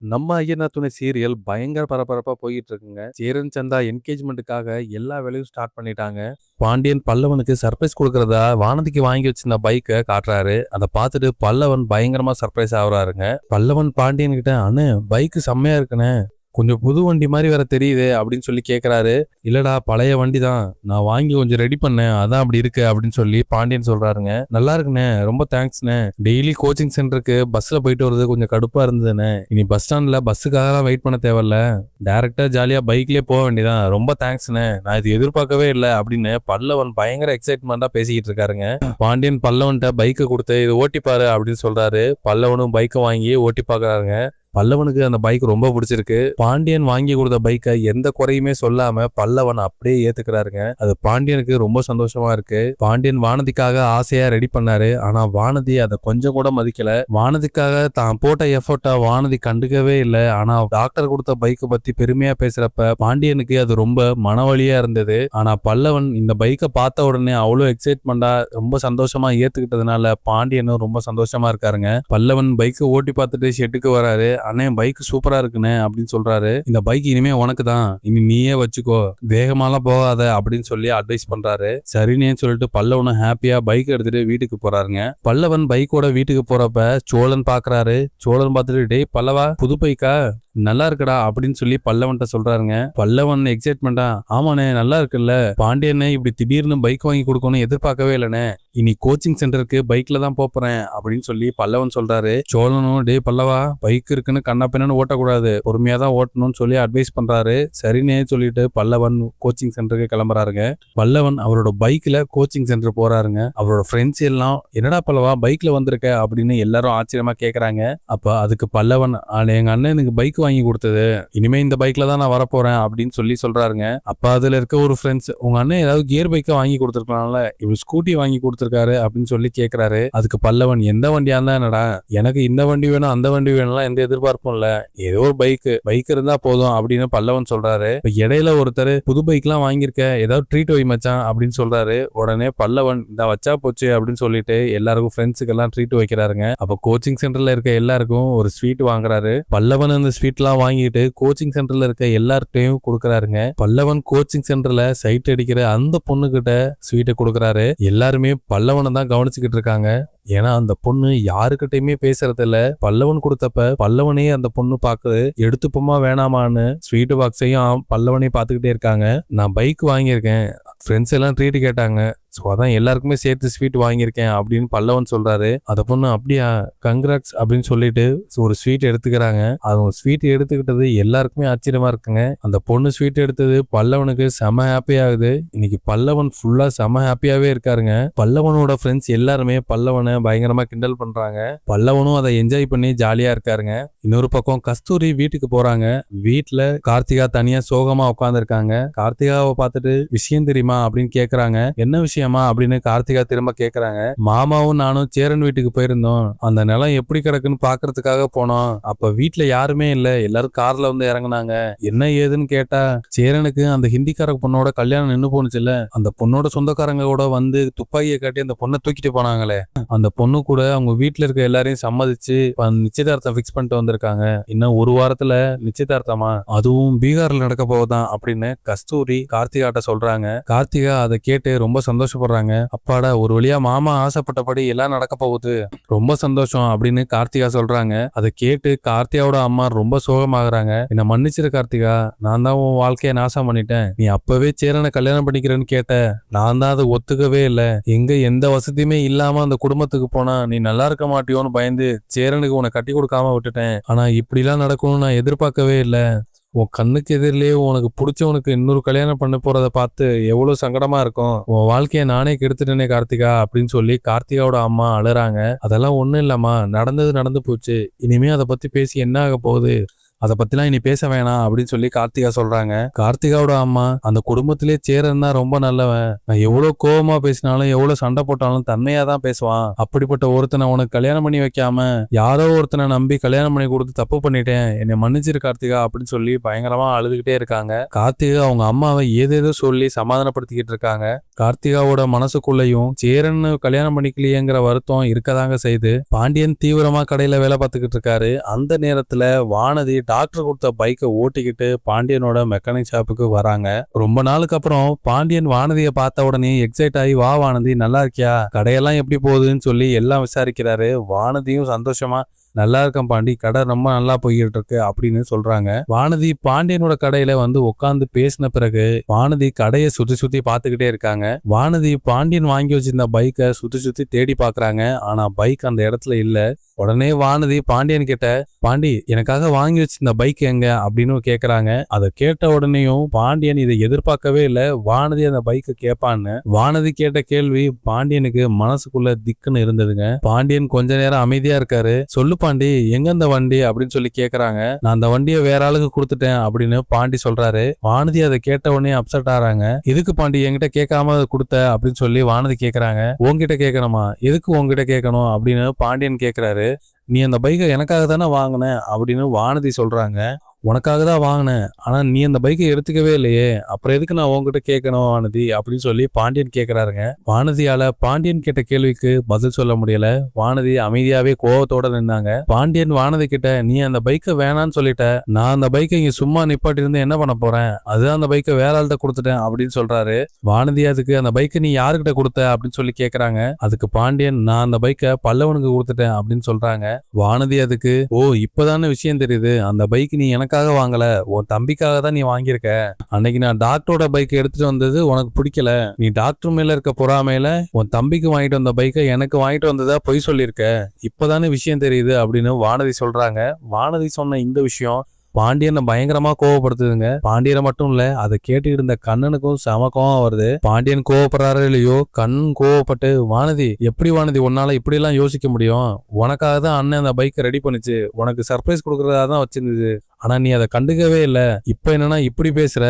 நம்ம ஐயனா துணை சீரியல் பயங்கர பரபரப்பா போயிட்டு இருக்குங்க. சேரன் சந்தா என்கேஜ்மெண்ட்டுக்காக எல்லா வேலையும் ஸ்டார்ட் பண்ணிட்டாங்க. பாண்டியன் பல்லவனுக்கு சர்ப்ரைஸ் குடுக்கறதா வானதிக்கு வாங்கி வச்சிருந்த பைக்க காட்டுறாரு. அத பார்த்துட்டு பல்லவன் பயங்கரமா சர்ப்ரைஸ் ஆகுறாருங்க. பல்லவன் பாண்டியன் கிட்ட, "அண்ணே பைக் செம்மையா இருக்குண்ணே. கொஞ்சம் புது வண்டி மாதிரி வேற தெரியுதே" அப்படின்னு சொல்லி கேக்குறாரு. "இல்லடா பழைய வண்டி தான். நான் வாங்கி கொஞ்சம் ரெடி பண்ணேன். அதான் அப்படி இருக்கு" அப்படின்னு சொல்லி பாண்டியன் சொல்றாருங்க. "நல்லா இருக்குண்ணே. ரொம்ப தேங்க்ஸ்ண்ணே. டெய்லி கோச்சிங் சென்டருக்கு பஸ்ல போயிட்டு வருது கொஞ்சம் கடுப்பா இருந்ததுண்ணே. இனி பஸ் ஸ்டாண்ட்ல பஸ்ஸுக்காக வெயிட் பண்ண தேவையில்ல. டைரக்டா ஜாலியா பைக்லயே போக வேண்டியதான். ரொம்ப தேங்க்ஸ்ண்ணே. நான் இது எதிர்பார்க்கவே இல்லை" அப்படின்னு பல்லவன் பயங்கர எக்ஸைட்மெண்டா பேசிக்கிட்டு இருக்காருங்க. பாண்டியன் பல்லவன்ட்ட பைக்கை கொடுத்து, "இது ஓட்டி பாரு" அப்படின்னு சொல்றாரு. பல்லவனும் பைக்கை வாங்கி ஓட்டி பாக்குறாருங்க. பல்லவனுக்கு அந்த பைக் ரொம்ப பிடிச்சிருக்கு. பாண்டியன் வாங்கி கொடுத்த பைக்கை எந்த குறையுமே சொல்லாம பல்லவன் அப்படியே ஏத்துக்கிறாருங்க. அது பாண்டியனுக்கு ரொம்ப சந்தோஷமா இருக்கு. பாண்டியன் வானதிக்காக ஆசையா ரெடி பண்ணாரு. ஆனா வானதி அதை கொஞ்சம் கூட மதிக்கல. வானதிக்காக தான் போட்ட எஃபர்ட்டா வானதி கண்டுக்கவே இல்லை. ஆனா டாக்டர் கொடுத்த பைக்கை பத்தி பெருமையா பேசுறப்ப பாண்டியனுக்கு அது ரொம்ப மனவழியா இருந்தது. ஆனா பல்லவன் இந்த பைக்கை பார்த்த உடனே அவ்வளவு எக்ஸைட்மெண்டா ரொம்ப சந்தோஷமா ஏத்துக்கிட்டதுனால பாண்டியனும் ரொம்ப சந்தோஷமா இருக்காருங்க. பல்லவன் பைக்கை ஓட்டி பார்த்துட்டு ஷெட்டுக்கு வராரு. "அண்ணே பைக் சூப்பரா இருக்குண்ணே" அப்படின்னு சொல்றாரு. "இந்த பைக் இனிமே உனக்கு தான். இனி நீயே வச்சுக்கோ. வேகமாலாம் போகாத" அப்படின்னு சொல்லி அட்வைஸ் பண்றாரு. சரின்னு சொல்லிட்டு பல்லவனும் ஹாப்பியா பைக் எடுத்துட்டு வீட்டுக்கு போறாருங்க. பல்லவன் பைக்கோட வீட்டுக்கு போறப்ப சோழன் பாக்குறாரு. சோழன் பார்த்துட்டு, "டேய் பல்லவா, புது பைக்கா? நல்லா இருக்குடா" அப்படின்னு சொல்லி பல்லவன்ட்ட சொல்றாருங்க. பல்லவன் எக்ஸைட்மெண்டா, "ஆமாண்ணே நல்லா இருக்குல்ல. பாண்டியனே இப்படி திடீர்னு பைக் வாங்கி கொடுக்கணும்னு எதிர்பார்க்கவே இல்லைண்ணே. இனி கோச்சிங் சென்டருக்கு பைக்ல தான் போறேன்" அப்படின்னு சொல்லி பல்லவன் சொல்றாரு. சோழனும், "டேய் பல்லவா, பைக் இருக்குன்னு கண்ணா பின்னான்னு ஓட்டக்கூடாது. பொறுமையா தான் ஓட்டணும்னு சொல்லி அட்வைஸ் பண்றாரு. சரின்னே சொல்லிட்டு பல்லவன் கோச்சிங் சென்டருக்கு கிளம்புறாருங்க. பல்லவன் அவரோட பைக்ல கோச்சிங் சென்டர் போறாருங்க. அவரோட ஃப்ரெண்ட்ஸ் எல்லாம், "என்னடா பல்லவா பைக்ல வந்திருக்க" அப்படின்னு எல்லாரும் ஆச்சரியமா கேக்குறாங்க. அப்ப அதுக்கு பல்லவன், "எங்க அண்ணன் எனக்கு பைக் வாங்கி கொடுத்தது. இனிமே இந்த பைக்ல தான் நான் வரப்போறேன்" அப்படின்னு சொல்லி சொல்றாருங்க. அப்ப அதுல இருக்க ஒரு ஃப்ரெண்ட்ஸ், "உங்க அண்ணன் ஏதாவது கியர் பைக்கை வாங்கி கொடுத்துருக்கலாம்ல, இவர் ஸ்கூட்டி வாங்கி கொடுத்துருக்காரு" அப்படின்னு சொல்லி கேக்குறாரு. அதுக்கு பல்லவன், "எந்த வண்டியா இருந்தா என்னடா, எனக்கு இந்த வண்டி வேணும் அந்த வண்டி வேணும்லாம் எந்த எதிர்பார்ப்பும் இல்ல. ஏதோ ஒரு பைக் இருந்தா போதும்" அப்படின்னு பல்லவன் சொல்றாரு. இப்ப இடையில ஒருத்தர், "புது பைக் எல்லாம் வாங்கியிருக்க, ஏதாவது ட்ரீட் வை மச்சான்" அப்படின்னு சொல்றாரு. உடனே பல்லவன், "இந்த வச்சா போச்சு" அப்படின்னு சொல்லிட்டு எல்லாருக்கும் ஃப்ரெண்ட்ஸுக்கு எல்லாம் ட்ரீட் வைக்கிறாருங்க. அப்ப கோச்சிங் சென்டர்ல இருக்க எல்லாருக்கும் ஒரு ஸ்வீட் வாங்குறாரு. பல்லவன் அந்த ஸ்வீட்லாம் வாங்கிட்டு கோச்சிங் சென்டர்ல இருக்க எல்லார்கிட்டையும் கொடுக்கறாருங்க. பல்லவன் கோச்சிங் சென்டர்ல சைட் அடிக்கிற அந்த பொண்ணு கிட்ட ஸ்வீட்டை கொடுக்கறாரு. எல்லாருமே பல்லவனை தான் கவனிச்சுக்கிட்டு இருக்காங்க. ஏன்னா அந்த பொண்ணு யாருக்கிட்டையுமே பேசுறது இல்ல. பல்லவன் கொடுத்தப்ப பல்லவனே அந்த பொண்ணு பாக்குது. எடுத்துப்போமா வேணாமான்னு ஸ்வீட் பாக்ஸையும் பல்லவனே பாத்துக்கிட்டே இருக்காங்க. "நான் பைக் வாங்கியிருக்கேன். ஃப்ரெண்ட்ஸ் எல்லாம் ட்ரீட் கேட்டாங்க. சோ அதான் எல்லாருக்குமே சேர்த்து ஸ்வீட் வாங்கியிருக்கேன்" அப்படின்னு பல்லவன் சொல்றாரு. அத பொண்ணு, "அப்படியா, கங்க்ராட்ஸ்" அப்படின்னு சொல்லிட்டு ஒரு ஸ்வீட் எடுத்துக்கிறாங்க. அவங்க ஸ்வீட் எடுத்துக்கிட்டது எல்லாருக்குமே ஆச்சரியமா இருக்குங்க. அந்த பொண்ணு ஸ்வீட் எடுத்தது பல்லவனுக்கு செம ஹாப்பி ஆகுது. இன்னைக்கு பல்லவன் ஃபுல்லா செம ஹாப்பியாவே இருக்காருங்க. பல்லவனோட ஃப்ரெண்ட்ஸ் எல்லாருமே பல்லவனை பயங்கரமா கிண்டல் பண்றாங்க. பல்லவனும் அதை என்ஜாய் பண்ணி ஜாலியா இருக்காருங்க. இன்னொரு பக்கம் கஸ்தூரி வீட்டுக்கு போறாங்க. வீட்டுல கார்த்திகா தனியா சோகமா உட்கார்ந்துருக்காங்க. கார்த்திகாவை பார்த்துட்டு, "விஷயம் தெரியுமா" அப்படின்னு கேக்குறாங்க. "என்ன விஷயமா" அப்படின்னு கார்த்திகா திரும்ப கேக்குறாங்க. "மாமாவும் நானும் சேரன் வீட்டுக்கு போயிருந்தோம். அந்த நிலம் எப்படி கிடக்குன்னு பாக்குறதுக்காக போனோம். அப்ப வீட்டுல யாருமே இல்ல. எல்லாரும் கார்ல வந்து இறங்குனாங்க. என்ன ஏதுன்னு கேட்டா, சேரனுக்கு அந்த ஹிந்திக்கார பொண்ணோட கல்யாணம் நின்னு போனுச்சுல்ல, அந்த பொண்ணோட சொந்தக்காரங்க கூட வந்து துப்பாக்கியை காட்டி அந்த பொண்ணை தூக்கிட்டு போனாங்களே, அந்த பொண்ணு கூட அவங்க வீட்டுல இருக்க எல்லாரையும் சம்மதிச்சு நிச்சயதார்த்தம் பிக்ஸ் பண்ணிட்டு வந்திருக்காங்க. இன்னும் ஒரு வாரத்துல நிச்சயதார்த்தமா, அதுவும் பீகார்ல நடக்க போகுதான்" அப்படின்னு கஸ்தூரி கார்த்திகாட்ட சொல்றாங்க. கார்த்திகா அதை கேட்டு ரொம்ப சந்தோஷப்படுறாங்க. "அப்பாடா, ஒரு வழியா மாமா ஆசைப்பட்டபடி எல்லாம் நடக்க போகுது. ரொம்ப சந்தோஷம்" அப்படின்னு கார்த்திகா சொல்றாங்க. அதை கேட்டு கார்த்திகாவோட அம்மா ரொம்ப சோகமாகறாங்க. "என்ன மன்னிச்சிரு கார்த்திகா, நான் தான் உன் வாழ்க்கைய நாசம் பண்ணிட்டேன். நீ அப்பவே சேரனை கல்யாணம் பண்ணிக்கிறேன்னு கேட்ட. நான் தான் அதை ஒத்துக்கவே இல்லை. எங்க எந்த வசதியுமே இல்லாம அந்த குடும்பத்துக்கு போனா நீ நல்லா இருக்க மாட்டியோன்னு பயந்து சேரனுக்கு உன்னை கட்டி கொடுக்காம விட்டுட்டேன். ஆனா இப்படிலாம் நடக்கும்னு நான் எதிர்பார்க்கவே இல்லை. உன் கண்ணுக்கு எதிரிலேயே உனக்கு பிடிச்சவனுக்கு இன்னொரு கல்யாணம் பண்ண போறத பார்த்து எவ்வளவு சங்கடமா இருக்கும். உன் வாழ்க்கைய நானே கெடுத்துட்டேனே கார்த்திகா" அப்படின்னு சொல்லி கார்த்திகாவோட அம்மா அழுறாங்க. "அதெல்லாம் ஒண்ணும் இல்லம்மா, நடந்தது நடந்து போச்சு. இனிமே அதை பத்தி பேசி என்ன ஆக போகுது. அத பத்திலாம் இனி பேச வேணாம் அப்படின்னு சொல்லி கார்த்திகா சொல்றாங்க. கார்த்திகாவோட அம்மா, அந்த குடும்பத்திலே சேரன் தான் ரொம்ப நல்லவன். நான் எவ்வளவு கோவமா பேசினாலும் எவ்வளவு சண்டை போட்டாலும் தன்மையா தான் பேசுவான். அப்படிப்பட்ட ஒருத்தனை உனக்கு கல்யாணம் பண்ணி வைக்காம யாரோ ஒருத்தனை நம்பி கல்யாணம் பண்ணி கொடுத்து தப்பு பண்ணிட்டேன், என்னை மன்னிச்சிரு கார்த்திகா அப்படின்னு சொல்லி பயங்கரமா அழுதுகிட்டே இருக்காங்க. கார்த்திகா அவங்க அம்மாவை ஏதேதோ சொல்லி சமாதானப்படுத்திக்கிட்டு இருக்காங்க. கார்த்திகாவோட மனசுக்குள்ளேயும் சேரன் கல்யாணம் பண்ணிக்கலையேங்கிற வருத்தம் இருக்கதாங்க செய்து. பாண்டியன் தீவிரமா கடையில வேலை பார்த்துக்கிட்டு இருக்காரு. அந்த நேரத்துல வானதி டாக்டர் கொடுத்த பைக்கை ஓட்டிக்கிட்டு பாண்டியனோட மெக்கானிக் ஷாப்புக்கு வராங்க. ரொம்ப நாளுக்கு அப்புறம் பாண்டியன் வானதியை பார்த்த உடனே எக்ஸைட் ஆகி, வா வானதி நல்லா இருக்கியா, கடையெல்லாம் எப்படி போகுதுன்னு சொல்லி எல்லாம் விசாரிக்கிறாரு. வானதியும் சந்தோஷமா, நல்லா இருக்கேன் பாண்டி, கடை ரொம்ப நல்லா போய்கிட்டு இருக்கு அப்படின்னு சொல்றாங்க. வானதி பாண்டியனோட கடையில வந்து உட்காந்து பேசின பிறகு வானதி கடையை சுத்தி சுத்தி பாத்துக்கிட்டே இருக்காங்க. வானதி பாண்டியன் வாங்கி வச்சிருந்த பைக்கை சுத்தி சுத்தி தேடி பாக்குறாங்க. ஆனா பைக் அந்த இடத்துல இல்ல. உடனே வானதி பாண்டியன் கிட்ட, பாண்டி எனக்காக வாங்கி வச்சிருந்த பைக் எங்க அப்படின்னு கேக்குறாங்க. அதை கேட்ட உடனேயும் பாண்டியன் இதை எதிர்பார்க்கவே இல்ல, வானதி அந்த பைக்கை கேட்பான்னு. வானதி கேட்ட கேள்வி பாண்டியனுக்கு மனசுக்குள்ள திக்குன்னு இருந்ததுங்க. பாண்டியன் கொஞ்ச நேரம் அமைதியா இருக்காரு. சொல்லு பாண்டி, எங்க அந்த வண்டி அப்படின்னு சொல்லி கேக்குறாங்க. நான் அந்த வண்டியை வேற ஆளுக்கு கொடுத்துட்டேன் அப்படின்னு பாண்டி சொல்றாரு. வானதி அதை கேட்ட உடனே அப்செட் ஆறாங்க. எதுக்கு பாண்டி என்கிட்ட கேட்காம அதை கொடுத்த அப்படின்னு சொல்லி வானதி கேக்குறாங்க. உன்கிட்ட கேட்கணுமா, எதுக்கு உன்கிட்ட கேட்கணும் அப்படின்னு பாண்டியன் கேக்குறாரு. நீ அந்த பைக்கை எனக்காக தானே வாங்கின அப்படின்னு வானதி சொல்றாங்க. உனக்காக தான் வாங்கினேன், ஆனா நீ அந்த பைக்கை எடுத்துக்கவே இல்லையே, அப்புறம் எதுக்கு நான் உங்ககிட்ட கேட்கணும் வானதி அப்படின்னு சொல்லி பாண்டியன் கேட்கிறாருங்க. வானதியால பாண்டியன் கேட்ட கேள்விக்கு பதில் சொல்ல முடியல. வானதி அமைதியாவே கோவத்தோட நின்னாங்க. பாண்டியன் வானதி கிட்ட, நீ அந்த பைக்கை வேணான்னு சொல்லிட்ட, நான் அந்த பைக்கை இங்க சும்மா நிப்பாட்டி இருந்து என்ன பண்ண போறேன், அதுதான் அந்த பைக்கை வேற ஆள்கிட்ட கொடுத்துட்டேன் அப்படின்னு சொல்றாரு. வானதி அதுக்கு, அந்த பைக்கை நீ யாருக்கிட்ட கொடுத்த அப்படின்னு சொல்லி கேக்குறாங்க. அதுக்கு பாண்டியன், நான் அந்த பைக்கை பல்லவனுக்கு கொடுத்துட்டேன் அப்படின்னு சொல்றாங்க. வானதி அதுக்கு, ஓ இப்பதானே விஷயம் தெரியுது, அந்த பைக் நீ எனக்காக வாங்கல, உன் தம்பிக்காக தான் நீ வாங்கியிருக்க. அன்னைக்கு நான் டாக்டரோட பைக் எடுத்துட்டு வந்தது உனக்கு பிடிக்கல, நீ டாக்டர் மேல இருக்க பொறாமையில உன் தம்பிக்கு வாங்கிட்டு வந்த பைக்கை எனக்கு வாங்கிட்டு வந்ததா பொய் சொல்லியிருக்க, இப்பதானே விஷயம் தெரியுது அப்படின்னு வானதி சொல்றாங்க. வானதி சொன்ன இந்த விஷயம் பாண்டியனை பயங்கரமா கோவப்படுத்துதுங்க. பாண்டியனை மட்டும் இல்ல, அதை கேட்டு இருந்த கண்ணனுக்கும் செம கோவம் வருது. பாண்டியன் கோவப்படுறாரு இல்லையோ, கண்ணன் கோவப்பட்டு, வானதி எப்படி வானதி உன்னால இப்படி எல்லாம் யோசிக்க முடியும், உனக்காக தான் அண்ணன் அந்த பைக்கை ரெடி பண்ணுச்சு, உனக்கு சர்ப்ரைஸ் கொடுக்கறதா தான் வச்சிருந்தது, ஆனா நீ அதை கண்டுக்கவே இல்ல, இப்ப என்னன்னா இப்படி பேசுற,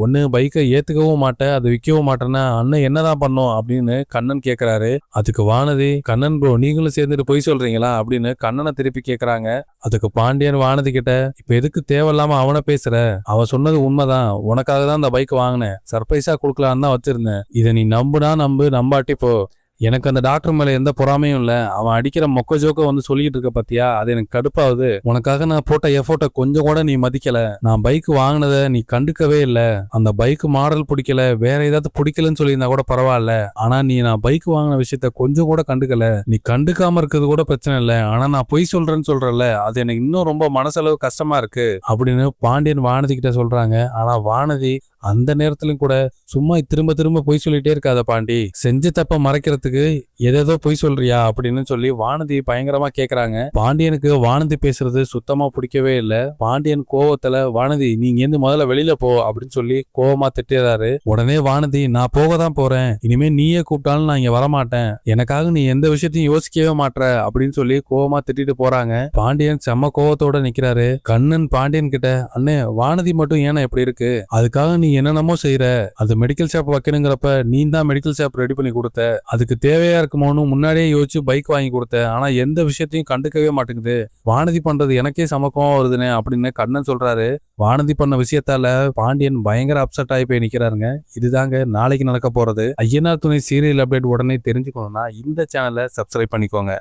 ஒண்ணு பைக்கை ஏத்துக்கவும் மாட்டேன், அதை விற்கவும் மாட்டேன்னா அண்ணன் என்னதான் பண்ணும் அப்படின்னு கண்ணன் கேக்குறாரு. அதுக்கு வானதி, கண்ணன் ப்ரோ நீங்களும் சேர்ந்துட்டு பொய் சொல்றீங்களா அப்படின்னு கண்ணனை திருப்பி கேக்குறாங்க. அதுக்கு பாண்டியன் வானதி கிட்ட, இப்ப எதுக்கு தேவையில்லாம அவனை பேசுற, அவன் சொன்னது உண்மைதான், உனக்காக தான் அந்த பைக் வாங்கினேன், சர்ப்ரைஸா கொடுக்கலான்னு தான் வச்சிருந்தேன், இதை நீ நம்புனா நம்பு, நம்பாட்டி போ, எனக்கு அந்த டாக்டர் மேல எந்த பொறாமையும் இல்ல, அவன் அடிக்கிற மொக்க ஜோக்க வந்து சொல்லிட்டு இருக்க பத்தியா, அது எனக்கு கடுப்பாகுது, உனக்காக நான் போட்ட எஃபோர்ட்டை கொஞ்சம் கூட நீ மதிக்கல, நான் பைக் வாங்கினத நீ கண்டுக்கவே இல்ல, அந்த பைக் மாடல் பிடிக்கல, வேற ஏதாவது பிடிக்கலன்னு சொல்லியிருந்தா கூட பரவாயில்ல, ஆனா நீ நான் பைக் வாங்கின விஷயத்த கொஞ்சம் கூட கண்டுக்கல, நீ கண்டுக்காம இருக்கிறது கூட பிரச்சனை இல்ல, ஆனா நான் பொய் சொல்றேன்னு சொல்றல, அது எனக்கு இன்னும் ரொம்ப மனசளவு கஷ்டமா இருக்கு அப்படின்னு பாண்டியன் வானதி கிட்ட சொல்றாங்க. ஆனா வானதி அந்த நேரத்திலும் கூட, சும்மா திரும்ப திரும்ப பொய் சொல்லிட்டே இருக்காத பாண்டி, செஞ்ச தப்ப மறைக்கிறதுக்கு ஏதேதோ பொய் சொல்றியா அப்படின்னு சொல்லி வானதி பயங்கரமா கேக்குறாங்க. பாண்டியனுக்கு வானதி பேசுறது சுத்தமா பிடிக்கவே இல்ல. பாண்டியன் கோவத்துல, வானதி நீங்க இருந்து முதல்ல வெளியில போ அப்படின்னு சொல்லி கோவமா திட்டுறாரு. உடனே வானதி, நான் போக தான் போறேன், இனிமே நீயே கூப்பிட்டாலும் நான் இங்க வரமாட்டேன், எனக்காக நீ எந்த விஷயத்தையும் யோசிக்கவே மாட்ற அப்படின்னு சொல்லி கோவமா திட்டிட்டு போறாங்க. பாண்டியன் செம்ம கோவத்தோட நிக்கிறாரு. கண்ணன் பாண்டியன் கிட்ட, அண்ணே வானதி மட்டும் ஏன்னா எப்படி இருக்கு, அதுக்காக நீ என்னென்னமோ செய்யற, அது மெடிக்கல் ஷாப் வைக்கணுங்கிறப்ப நீ தான் மெடிக்கல் ஷாப் ரெடி பண்ணி கொடுத்த, அதுக்கு தேவையா இருக்குமோன்னு முன்னாடியே யோசிச்சு பைக் வாங்கி கொடுத்த, ஆனா எந்த விஷயத்தையும் கண்டுக்கவே மாட்டேங்குது, வானதி பண்றது எனக்கே சமக்கம் வருதுனே அப்படின்னு கண்ணன் சொல்றாரு. வானதி பண்ண விஷயத்தால பாண்டியன் பயங்கர அப்செட் ஆகி போய் நிக்கிறாருங்க. இதுதாங்க நாளைக்கு நடக்க போறது. ஐயனார் துணை சீரியல் அப்டேட் உடனே தெரிஞ்சுக்கணும்னா இந்த சேனலை சப்ஸ்கிரைப் பண்ணிக்கோங்க.